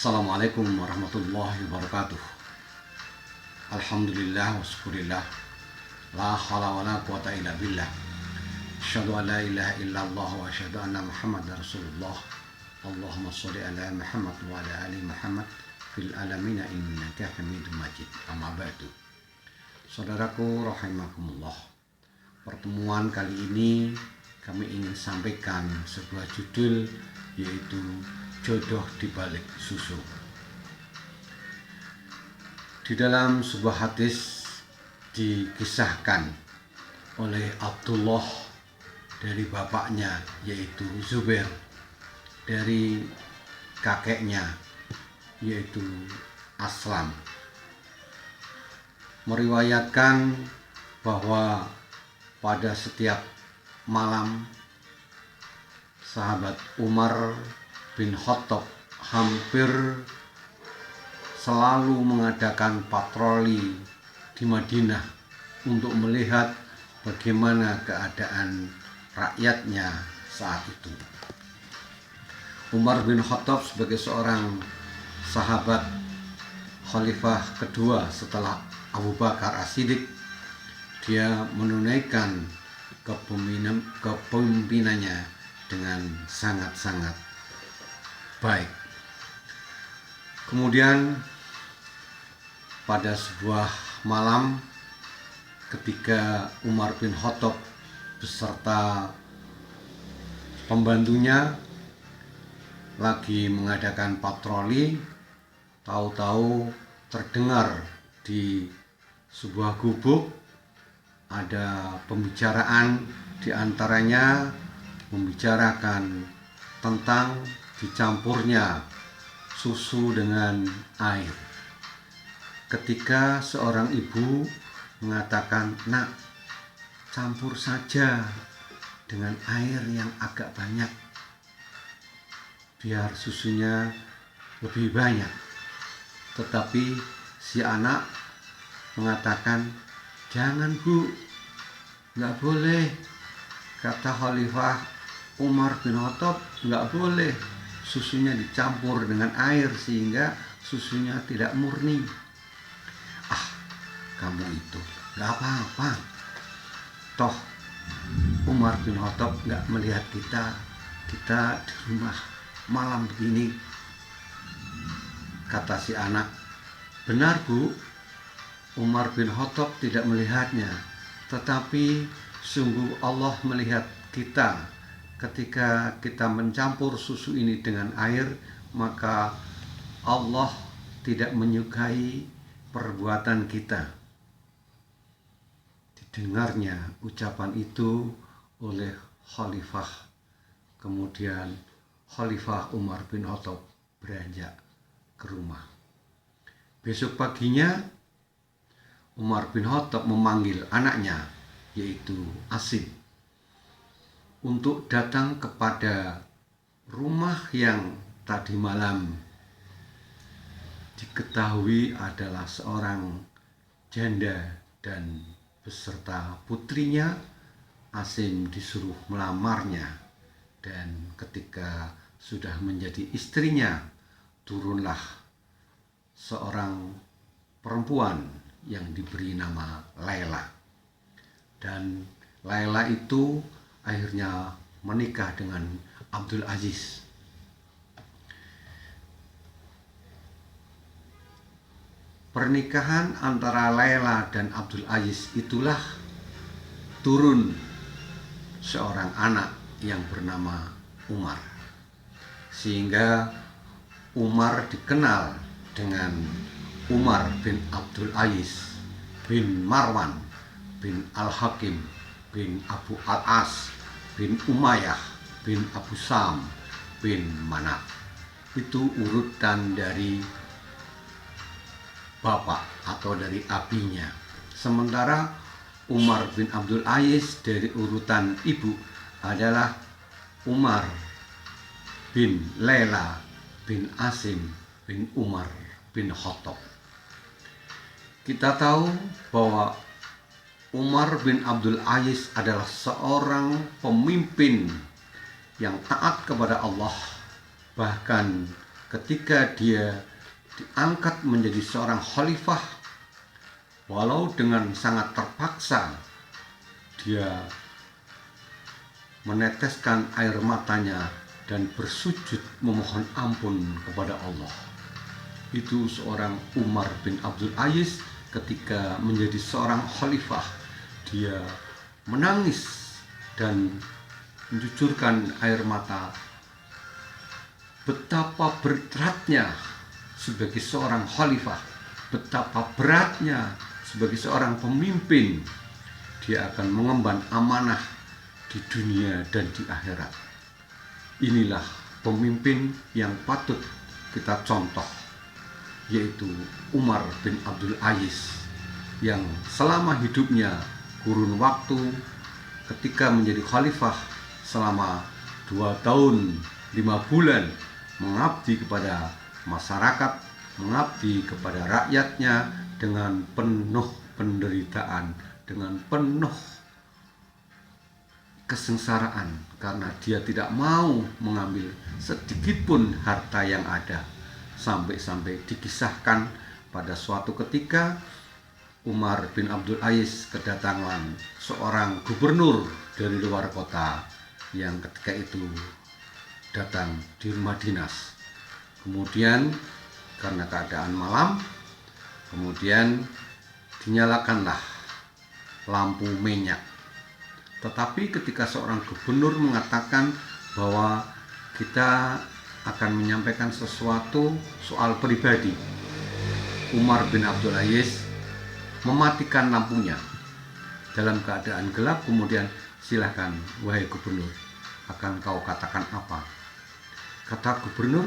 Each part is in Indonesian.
Assalamualaikum warahmatullahi wabarakatuh. Alhamdulillah wa syukurillah. La hawla wa la quwata illa billah. Asyhadu an la ilaha illallah wa asyhadu anna Muhammadar Rasulullah. Allahumma sholli ala Muhammad wa ala ali Muhammad fil alamin innaka Hamidum Majid. Amma ba'du. Saudaraku rahimakumullah. Pertemuan kali ini kami ingin sampaikan sebuah judul, yaitu jodoh di balik susu. Di dalam sebuah hadis dikisahkan oleh Abdullah dari bapaknya, yaitu Zubair, dari kakeknya, yaitu Aslam, meriwayatkan bahwa pada setiap malam sahabat Umar bin Khattab hampir selalu mengadakan patroli di Madinah untuk melihat bagaimana keadaan rakyatnya saat itu. Umar bin Khattab sebagai seorang sahabat khalifah kedua setelah Abu Bakar As-Siddiq, dia menunaikan kepemimpinannya dengan sangat-sangat baik. Kemudian pada sebuah malam ketika Umar bin Khattab beserta pembantunya lagi mengadakan patroli, tahu-tahu terdengar di sebuah gubuk ada pembicaraan, diantaranya membicarakan tentang dicampurnya susu dengan air. Ketika seorang ibu mengatakan, "Nak, campur saja dengan air yang agak banyak, biar susunya lebih banyak." Tetapi si anak mengatakan, "Jangan Bu, nggak boleh. Kata Khalifah Umar bin Khattab, nggak boleh susunya dicampur dengan air sehingga susunya tidak murni." "Ah, kamu itu nggak apa-apa. Toh Umar bin Khattab nggak melihat kita di rumah malam begini." Kata si anak, "Benar Bu, Umar bin Khattab tidak melihatnya, tetapi sungguh Allah melihat kita. Ketika kita mencampur susu ini dengan air, maka Allah tidak menyukai perbuatan kita." Didengarnya ucapan itu oleh Khalifah. Kemudian Khalifah Umar bin Khattab beranjak ke rumah. Besok paginya Umar bin Khattab memanggil anaknya, yaitu Asim, untuk datang kepada rumah yang tadi malam diketahui adalah seorang janda dan beserta putrinya. Asim disuruh melamarnya, dan ketika sudah menjadi istrinya, turunlah seorang perempuan yang diberi nama Laila. Dan Laila itu akhirnya menikah dengan Abdul Aziz. Pernikahan antara Laila dan Abdul Aziz itulah turun seorang anak yang bernama Umar, sehingga Umar dikenal dengan Umar bin Abdul Aziz bin Marwan bin Al-Hakim bin Abu Al-As bin Umayyah bin Abu Sam bin Manaf. Itu urutan dari bapak atau dari abinya. Sementara Umar bin Abdul Aziz dari urutan ibu adalah Umar bin Laila bin Asim bin Umar bin Khattab. Kita tahu bahwa Umar bin Abdul Aziz adalah seorang pemimpin yang taat kepada Allah, bahkan ketika dia diangkat menjadi seorang khalifah, walau dengan sangat terpaksa, dia meneteskan air matanya dan bersujud memohon ampun kepada Allah. Itu seorang Umar bin Abdul Aziz ketika menjadi seorang khalifah. Dia menangis dan mencucurkan air mata. Betapa beratnya sebagai seorang khalifah, betapa beratnya sebagai seorang pemimpin. Dia akan mengemban amanah di dunia dan di akhirat. Inilah pemimpin yang patut kita contoh, yaitu Umar bin Abdul Aziz, yang selama hidupnya kurun waktu ketika menjadi khalifah selama 2 tahun 5 bulan mengabdi kepada masyarakat, mengabdi kepada rakyatnya dengan penuh penderitaan, dengan penuh kesengsaraan, karena dia tidak mau mengambil sedikit pun harta yang ada. Sampai-sampai dikisahkan pada suatu ketika Umar bin Abdul Aziz kedatangan seorang gubernur dari luar kota yang ketika itu datang di rumah dinas. Kemudian karena keadaan malam, kemudian dinyalakanlah lampu minyak. Tetapi ketika seorang gubernur mengatakan bahwa kita akan menyampaikan sesuatu soal pribadi, Umar bin Abdul Aziz mematikan lampunya dalam keadaan gelap. Kemudian, silahkan wahai gubernur, akan kau katakan apa? Kata gubernur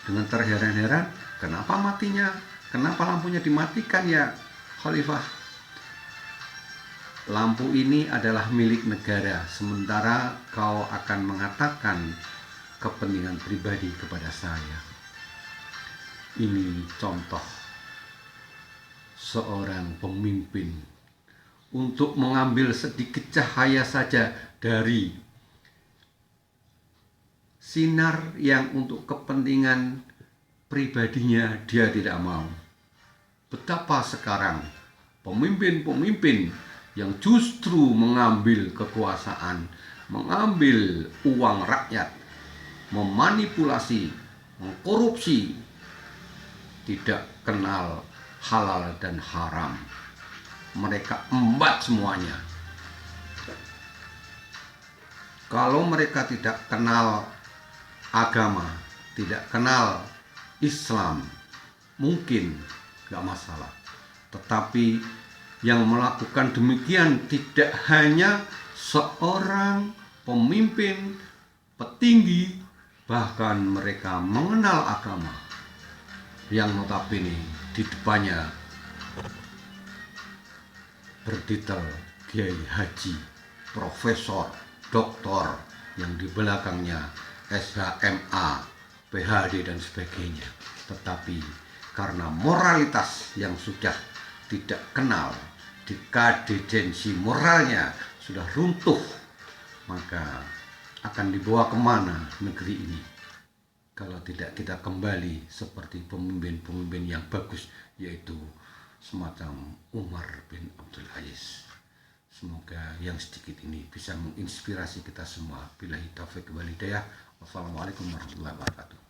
dengan terheran-heran, kenapa matinya? Kenapa lampunya dimatikan ya khalifah? Lampu ini adalah milik negara, sementara kau akan mengatakan kepentingan pribadi kepada saya. Ini contoh seorang pemimpin untuk mengambil sedikit cahaya saja dari sinar yang untuk kepentingan pribadinya dia tidak mau. Betapa sekarang pemimpin-pemimpin yang justru mengambil kekuasaan, mengambil uang rakyat, memanipulasi, mengkorupsi, tidak kenal halal dan haram. Mereka embat semuanya. Kalau mereka tidak kenal agama, tidak kenal Islam, mungkin gak masalah. Tetapi yang melakukan demikian tidak hanya seorang pemimpin, petinggi, bahkan mereka mengenal agama, yang notabene di depannya bertitel Kiai Haji, Profesor, Doktor, yang di belakangnya SHMA, PhD dan sebagainya. Tetapi karena moralitas yang sudah tidak kenal, dekadensi moralnya sudah runtuh, maka akan dibawa kemana negeri ini kalau tidak kita kembali seperti pemimpin-pemimpin yang bagus, yaitu semacam Umar bin Abdul Aziz. Semoga yang sedikit ini bisa menginspirasi kita semua. Billahi taufiq wal hidayah. Wassalamualaikum warahmatullahi wabarakatuh.